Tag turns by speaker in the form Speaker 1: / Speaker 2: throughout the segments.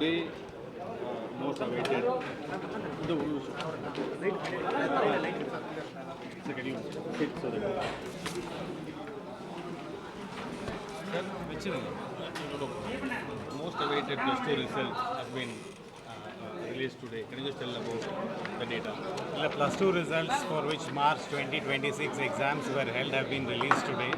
Speaker 1: today, most awaited. The so can you sit so that Sir, which most awaited plus 2 results have been released today. Can you just tell about the data?
Speaker 2: The plus 2 results for which March 2026 exams were held have been released today.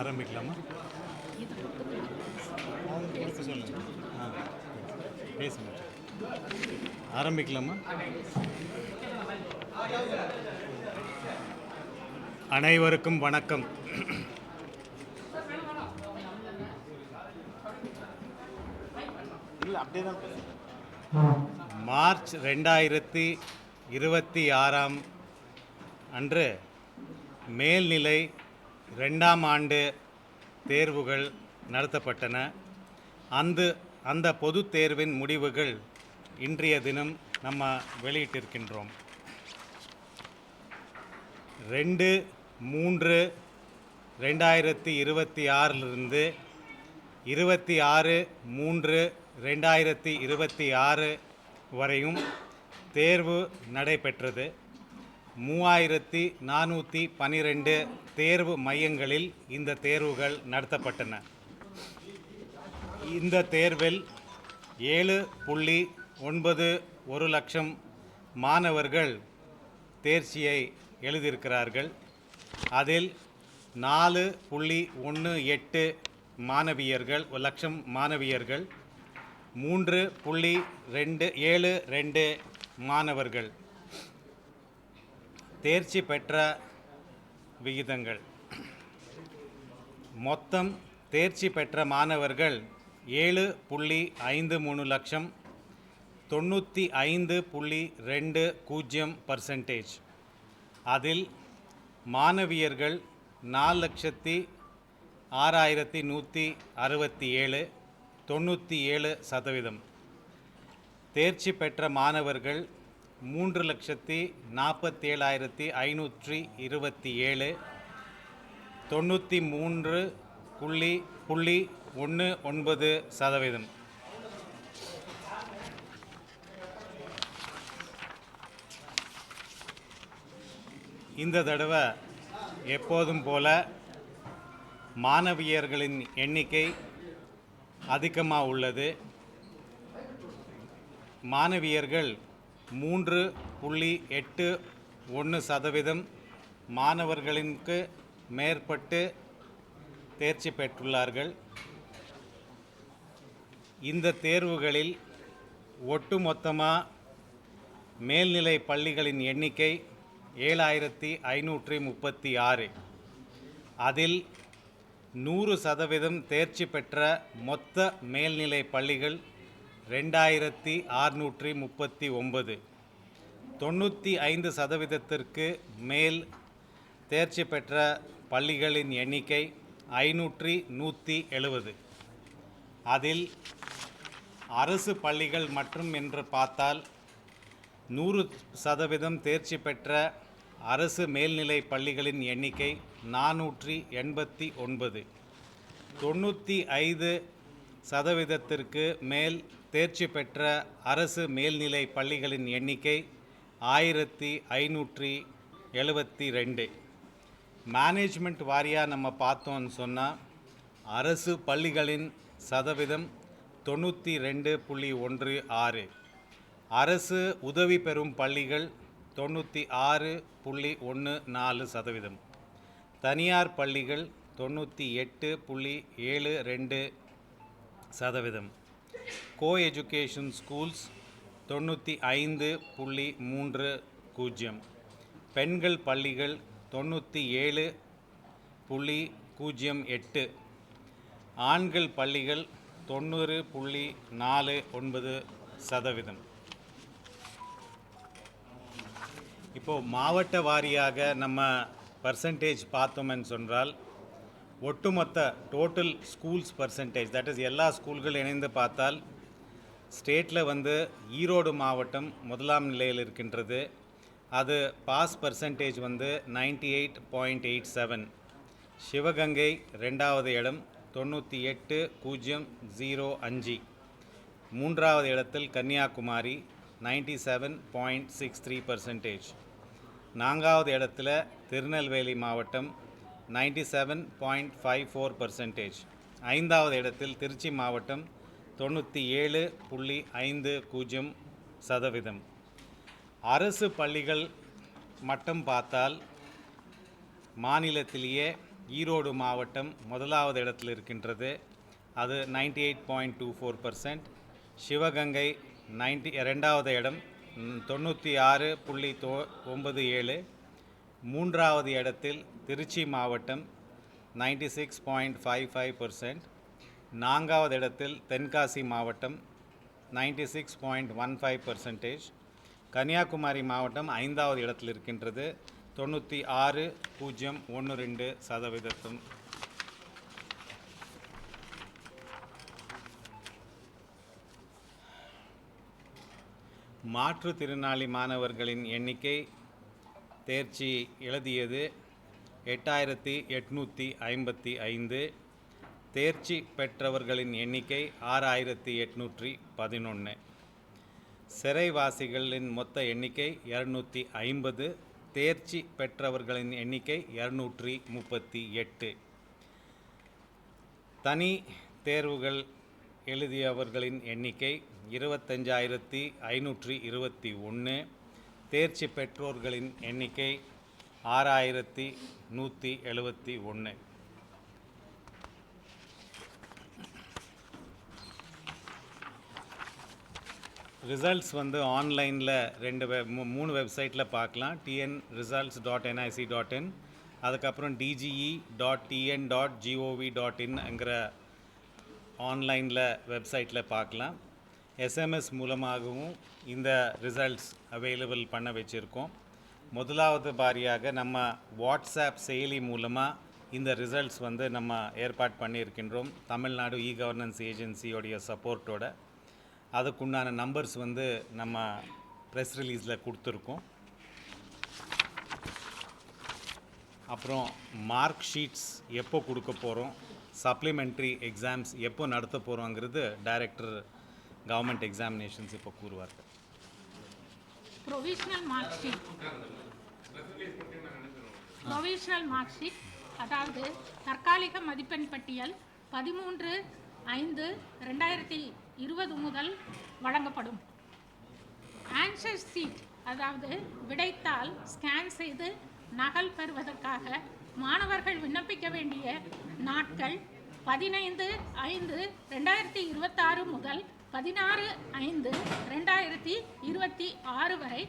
Speaker 2: ஆரம்பிக்கலாமா? சொல்லுங்க. பேசுங்க. ஆரம்பிக்கலாமா? அனைவருக்கும் வணக்கம். March 2026 அன்று மேல்நிலை 2ஆம் ஆண்டு தேர்வுகள் நடத்தப்பட்டன. அந்த பொதுத் தேர்வின் முடிவுகள் இன்றைய தினம் நம்ம வெளியிட்டிருக்கின்றோம். 2/3/2026 26/3/2026 வரையும் தேர்வு நடைபெற்றது. 3412 தேர்வு மையங்களில் இந்த தேர்வுகள் நடத்தப்பட்டன. இந்த தேர்வில் 7.91 லட்சம் மாணவர்கள் தேர்ச்சியை எழுதியிருக்கிறார்கள். அதில் 4.18 லட்சம் மாணவியர்கள், 3.72 மாணவர்கள். தேர்ச்சி பெற்ற விகிதங்கள்: மொத்தம் தேர்ச்சி பெற்ற மாணவர்கள் 7.53 லட்சம், 95.20%. அதில் மாணவியர்கள் 4,06,167, 97%. தேர்ச்சி பெற்ற மாணவர்கள் 3,47,527, 93.19%. இந்த தடவை எப்போதும் போல மாணவியர்களின் எண்ணிக்கை அதிகமாக உள்ளது. மாணவியர்கள் 3.81% மாணவர்களுக்கு மேற்பட்டு தேர்ச்சி பெற்றுள்ளார்கள். இந்த தேர்வுகளில் ஒட்டுமொத்தமாக மேல்நிலை பள்ளிகளின் எண்ணிக்கை 7,536. அதில் 100% தேர்ச்சி பெற்ற மொத்த மேல்நிலை பள்ளிகள் 2,639. 95%க்கு மேல் தேர்ச்சி பெற்ற பள்ளிகளின் எண்ணிக்கை 570. அதில் அரசு பள்ளிகள் மற்றும் என்று பார்த்தால் 100% தேர்ச்சி பெற்ற அரசு மேல்நிலை பள்ளிகளின் எண்ணிக்கை 489. 95%க்கு மேல் தேர்ச்சி பெற்ற அரசு மேல்நிலை பள்ளிகளின் எண்ணிக்கை 1,572. மேனேஜ்மெண்ட் வாரியாக நம்ம பார்த்தோன்னு சொன்னால் அரசு பள்ளிகளின் சதவீதம் 92.16, அரசு உதவி பெறும் பள்ளிகள் 96.14%, தனியார் பள்ளிகள் 98.72, சதவீதம். Co education schools 95.30. பெண்கள் பள்ளிகள் 97.08. ஆண்கள் பள்ளிகள் 90.49%. இப்போது மாவட்ட வாரியாக நம்ம பர்சன்டேஜ் பார்த்தோம்னு சொன்னால் ஒட்டுமொத்த total schools percentage, that is எல்லா ஸ்கூல்கள் இணைந்து பார்த்தால் ஸ்டேட்டில் வந்து ஈரோடு மாவட்டம் முதலாம் நிலையில் இருக்கின்றது. அது பாஸ் பர்சன்டேஜ் வந்து 98.87. சிவகங்கை ரெண்டாவது இடம் 98.005. மூன்றாவது இடத்தில் கன்னியாகுமரி 97.63%. நான்காவது இடத்துல திருநெல்வேலி மாவட்டம் 97.54%. ஐந்தாவது இடத்தில் திருச்சி மாவட்டம் 97.50%. அரசு பள்ளிகள் மட்டும் பார்த்தால் மாநிலத்திலேயே ஈரோடு மாவட்டம் முதலாவது இடத்தில் இருக்கின்றது. அது 98.24%. சிவகங்கை ரெண்டாவது இடம் 96.97. மூன்றாவது இடத்தில் திருச்சி மாவட்டம் 96.55%. நான்காவது இடத்தில் தென்காசி மாவட்டம் 96.15%. கன்னியாகுமரி மாவட்டம் ஐந்தாவது இடத்தில் இருக்கின்றது 96.12%. மாற்றுத்திறனாளி மாணவர்களின் எண்ணிக்கை தேர்ச்சி எழுதியது 8855. தேர்ச்சி பெற்றவர்களின் எண்ணிக்கை 6811. சிறைவாசிகளின் மொத்த எண்ணிக்கை 250. தேர்ச்சி பெற்றவர்களின் எண்ணிக்கை 238. தனி தேர்வுகள் எழுதியவர்களின் எண்ணிக்கை 25,521. தேர்ச்சி பெற்றோர்களின் எண்ணிக்கை 6,171. ரிசல்ட்ஸ் வந்து ஆன்லைனில் 3 வெப்சைட்டில் பார்க்கலாம். tnresults.nic.in, அதுக்கப்புறம் dge.tn.gov.inங்கிற ஆன்லைனில் வெப்சைட்டில் பார்க்கலாம். எஸ்எம்எஸ் மூலமாகவும் இந்த ரிசல்ட்ஸ் அவைலபிள் பண்ண வச்சுருக்கோம். முதலாவது பாரியாக நம்ம வாட்ஸ்அப் செயலி மூலமாக இந்த ரிசல்ட்ஸ் வந்து நம்ம ஏற்பாடு பண்ணியிருக்கின்றோம். தமிழ்நாடு இ-கவர்னன்ஸ் ஏஜென்சியோடைய சப்போர்ட்டோட. அதுக்குண்டான நம்பர்ஸ் வந்து நம்ம ப்ரெஸ் ரிலீஸில் கொடுத்துருக்கோம். அப்புறம் மார்க் ஷீட்ஸ் எப்போ கொடுக்க போகிறோம், சப்ளிமெண்ட்ரி எக்ஸாம்ஸ் எப்போ நடத்த போகிறோங்கிறது டைரக்டர் கவர்மெண்ட் எக்ஸாமினேஷன்ஸ் இப்போ கூறுவார்கள்.
Speaker 3: ப்ரொவிஷனல் மார்க் ஷீட் அதாவது தற்காலிக மதிப்பெண் பட்டியல் 13/5/2020 முதல் வழங்கப்படும். ஆன்சர் சீட் அதாவது விடைத்தாள் ஸ்கேன் செய்து நகல் பெறுவதற்காக மாணவர்கள் விண்ணப்பிக்க வேண்டிய நாட்கள் 15/5/2026 முதல் 16/5/2026 வரை.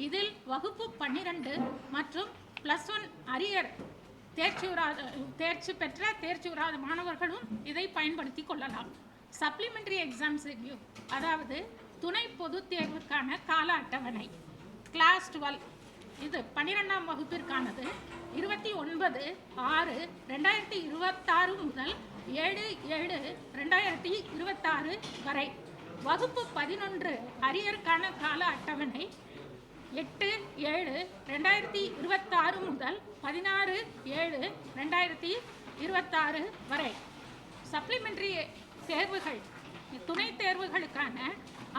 Speaker 3: இதில் வகுப்பு 12 மற்றும் +1 அரியர் தேர்ச்சி பெற்ற தேர்ச்சியுறாத மாணவர்களும் இதை பயன்படுத்தி கொள்ளலாம். சப்ளிமெண்ட்ரி எக்ஸாம் ஷெட்யூல் அதாவது துணை பொதுத் தேர்வுக்கான கால அட்டவணை. கிளாஸ் 12 இது 12ஆம் வகுப்பிற்கானது 29/6/2026 முதல் 7/7/2026 வரை. வகுப்பு 11 அரியருக்கான கால அட்டவணை 8/7/2026 முதல் 16/7/2026 வரை. சப்ளிமெண்ட்ரி தேர்வுகள் துணை தேர்வுகளுக்கான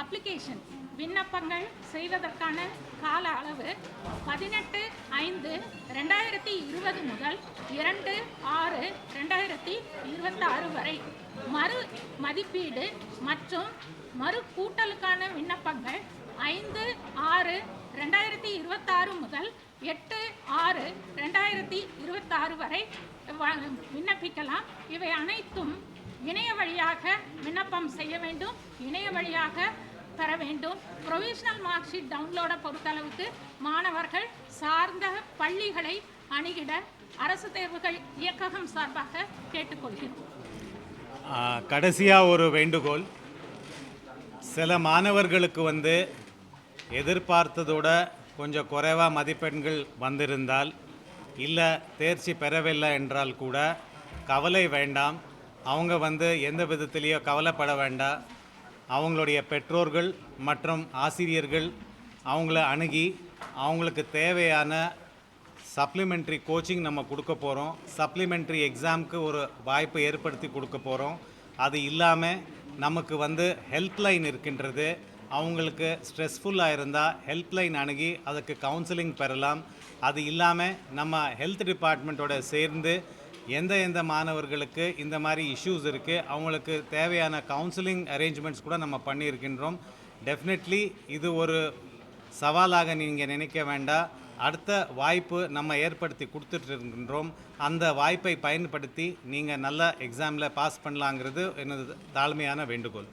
Speaker 3: அப்ளிகேஷன் விண்ணப்பங்கள் செய்வதற்கான கால அளவு 18/5/2020 முதல் 2/6/2026 வரை. மறு மதிப்பீடு மற்றும் மறு கூட்டலுக்கான விண்ணப்பங்கள் 5/6/2026 முதல் 8/6/2026 வரை விண்ணப்பிக்கலாம். இவை அனைத்தும் இணைய வழியாக விண்ணப்பம் செய்ய வேண்டும், இணைய வழியாக பெற வேண்டும். ப்ரொவிஷனல் மார்க் ஷீட் டவுன்லோடை பொறுத்தளவுக்கு மாணவர்கள் சார்ந்த பள்ளிகளை அணுகிட அரசு தேர்வுகள் இயக்ககம் சார்பாக கேட்டுக்கொள்கிறோம்.
Speaker 2: கடைசியாக ஒரு வேண்டுகோள், சில மாணவர்களுக்கு எதிர்பார்த்ததோட கொஞ்சம் குறைவாக மதிப்பெண்கள் வந்திருந்தால் இல்லை தேர்ச்சி பெறவில்லை என்றால் கூட கவலை வேண்டாம். அவங்க எந்த விதத்திலேயோ கவலைப்பட வேண்டாம். அவங்களுடைய பெற்றோர்கள் மற்றும் ஆசிரியர்கள் அவங்கள அணுகி அவங்களுக்கு தேவையான சப்ளிமெண்ட்ரி கோச்சிங் நம்ம கொடுக்க போகிறோம். சப்ளிமெண்ட்ரி எக்ஸாமுக்கு ஒரு வாய்ப்பை ஏற்படுத்தி கொடுக்க போகிறோம். அது இல்லாமல் நமக்கு ஹெல்ப்லைன் இருக்கின்றது. அவங்களுக்கு ஸ்ட்ரெஸ்ஃபுல்லாக இருந்தால் ஹெல்ப்லைன் அணுகி அதுக்கு கவுன்சிலிங் பெறலாம். அது இல்லாமல் நம்ம ஹெல்த் டிபார்ட்மெண்ட்டோட சேர்ந்து எந்த மாணவர்களுக்கு இந்த மாதிரி இஷ்யூஸ் இருக்குது அவங்களுக்கு தேவையான கவுன்சிலிங் அரேஞ்ச்மெண்ட்ஸ் கூட நம்ம பண்ணியிருக்கின்றோம். டெஃபினெட்லி இது ஒரு சவாலாக நீங்கள் நினைக்க வேண்டாம். அடுத்த வாய்ப்பு நம்ம ஏற்படுத்தி கொடுத்துட்ருக்கின்றோம். அந்த வாய்ப்பை பயன்படுத்தி நீங்கள் நல்ல எக்ஸாமில் பாஸ் பண்ணலாங்கிறது எனது தாழ்மையான வேண்டுகோள்.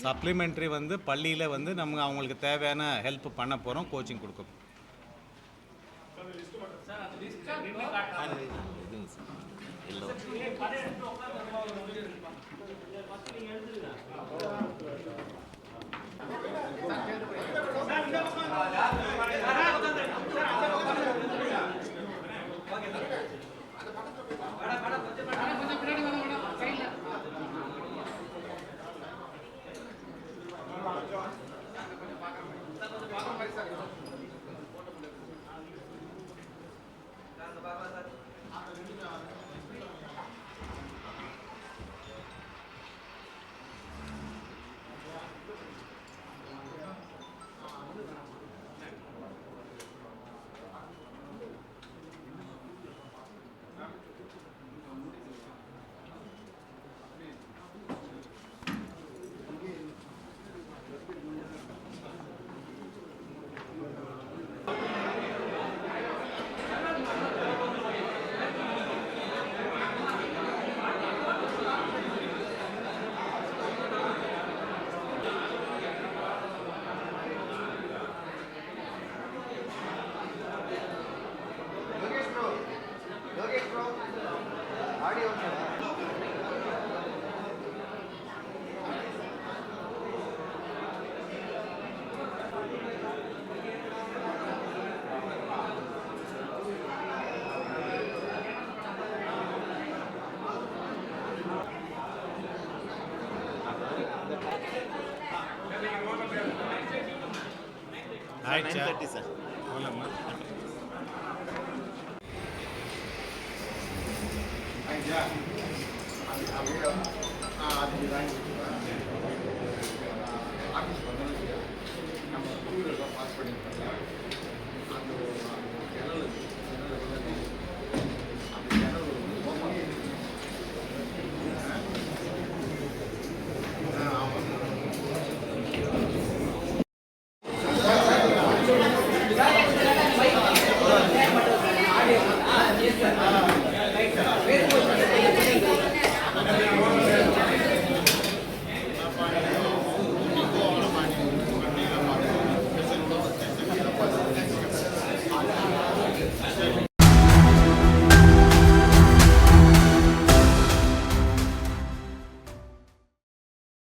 Speaker 2: சப்ளிமெண்ட்ரி பள்ளியில் நம்ம அவங்களுக்கு தேவையான ஹெல்ப் பண்ண போகிறோம், கோச்சிங் கொடுக்க போகிறோம். ಆಯ್ತು ಸರ್ ಹೋಲಮ್ಮ
Speaker 4: Yes, sir.